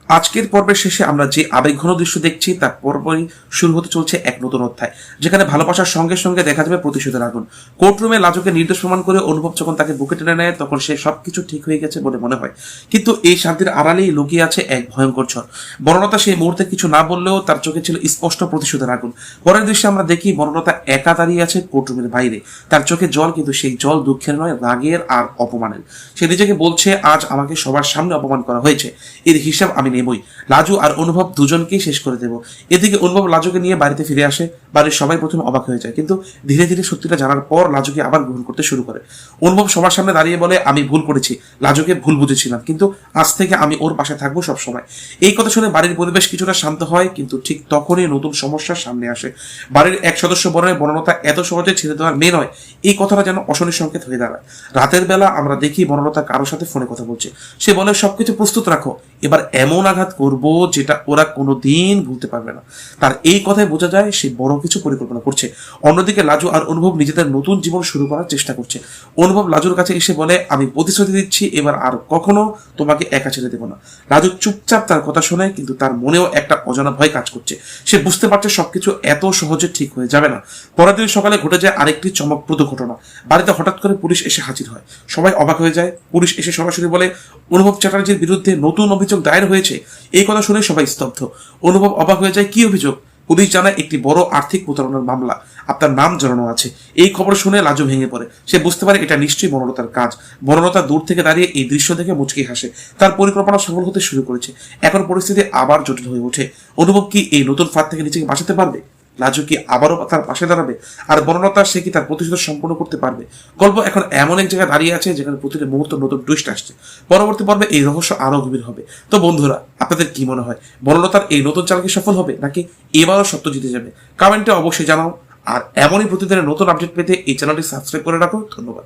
আজকের পর্বের শেষে আমরা যে আবেগঘন দৃশ্য দেখছি তার পরপরই শুরু হতে চলছে এক নতুন অধ্যায়, যেখানে ভালোবাসার সঙ্গে সঙ্গে দেখা যাবে প্রতিশোধের আগুন। কোর্টরুমে লাজুকে নির্দোষ প্রমাণ করে অনুভব যখন তাকে বুকে টেনে নেয়, তখন সে সবকিছু ঠিক হয়ে গেছে বলে মনে হয়, কিন্তু এই শান্তির আড়ালেই লুকিয়ে আছে এক ভয়ঙ্কর ঝড়। বনলতা সেই মুহূর্তে কিছু না বললেও তার চোখে ছিল স্পষ্ট প্রতিশোধের আগুন। পরের দৃশ্যে আমরা দেখি বনলতা একা দাঁড়িয়ে আছে কোর্টরুমের বাইরে, তার চোখে জল, কিন্তু সেই জল দুঃখের নয়, রাগের আর অপমানের। সে নিজেকে বলছে, আজ আমাকে সবার সামনে অপমান করা হয়েছে, এর হিসাব আমি নেবই। লাজু আর অনুভব দুজনকেই শেষ করে দেব। এদিকে অনুভব লাজুকে নিয়ে বাড়িতে ফিরে আসে। বাড়ির সবাই প্রথমে অবাক হয়ে যায়, কিন্তু ধীরে ধীরে সত্যিটা জানার পর লাজুকে আবার গ্রহণ করতে শুরু করে। অনুভব সবার সামনে দাঁড়িয়ে বলে, আমি ভুল করেছি, লাজুকে ভুল বুঝেছিলাম, কিন্তু আজ থেকে আমি ওর পাশে থাকবো সব সময়। এই কথা শুনে বাড়ির পরিবেশ কিছুটা শান্ত হয়, কিন্তু ঠিক তখনই নতুন সমস্যার সামনে আসে। বাড়ির এক সদস্য বলে, বনলতা এত সহজে ছেড়ে দেওয়ার মেয়ে নয়। এই কথাটা যেন অশনির সংকেত হয়ে দাঁড়ায়। রাতের বেলা আমরা দেখি বনলতা কারোর সাথে ফোনে কথা বলছে। সে বলে, সবকিছু প্রস্তুত রাখো, এবার এমন আঘাত করবো যেটা ওরা কোনোদিন ভুলতে পারবে না। তার এই কথায় বোঝা যায় সে বড় কিছু পরিকল্পনা করছে। অন্যদিকে লাজু আর অনুভব নিজেদের নতুন জীবন শুরু করার চেষ্টা করছে। অনুভব লাজুর কাছে এসে বলে, আমি প্রতিশ্রুতি দিচ্ছি এবার আর কখনো তোমাকে একা ছেড়ে দেবো না। লাজু চুপচাপ তার কথা শোনে, কিন্তু তার মনেও একটা অজানা ভয় কাজ করছে। সে বুঝতে পারছে সবকিছু এত সহজে ঠিক হয়ে যাবে না। পরের দিন সকালে ঘটে যায় আরেকটি চমকপ্রদ ঘটনা। বাড়িতে হঠাৎ করে পুলিশ এসে হাজির হয়। সবাই অবাক হয়ে যায়। পুলিশ এসে সরাসরি বলে, অনুভব চ্যাটার্জির বিরুদ্ধে নতুন অভিযোগ দায়ের হয়েছে। এই কথা শুনে সবাই স্তব্ধ। অনুভব অবাক হয়ে যায়, কি অভিযোগ? পুলিশ জানায়, একটি বড় আর্থিক প্রতারণার মামলা, আপনার নাম জড়ানো আছে। এই খবর শুনে লাজু ভেঙে পড়ে। সে বুঝতে পারে এটা নিশ্চয়ই বনলতার কাজ। বনলতা দূর থেকে দাঁড়িয়ে এই দৃশ্য দেখে মুচকি হাসে। তার পরিকল্পনা সফল হতে শুরু করেছে। এখন পরিস্থিতি আবার জটিল হয়ে ওঠে। অনুভব কি এই নতুন ফাঁদ থেকে নিজেকে বাঁচাতে পারবে? লাজু কি আবারও তার পাশে দাঁড়াবে? আর বনলতা, সে কি তার প্রতিশোধ সম্পূর্ণ করতে পারবে? গল্প এখন এমন এক জায়গায় দাঁড়িয়ে আছে যেখানে প্রতিটি মুহূর্ত নতুন টুইস্ট আসছে। পরবর্তী পর্বে এই রহস্য আরো গভীর হবে। তো বন্ধুরা, আপনাদের কি মনে হয়, বনলতার এই নতুন চাল কি সফল হবে, নাকি এবারও সত্য জিতে যাবে? কমেন্টে অবশ্যই জানাও। আর এমনই প্রতিদিনের নতুন আপডেট পেতে এই চ্যানেলটি সাবস্ক্রাইব করে রাখো। ধন্যবাদ।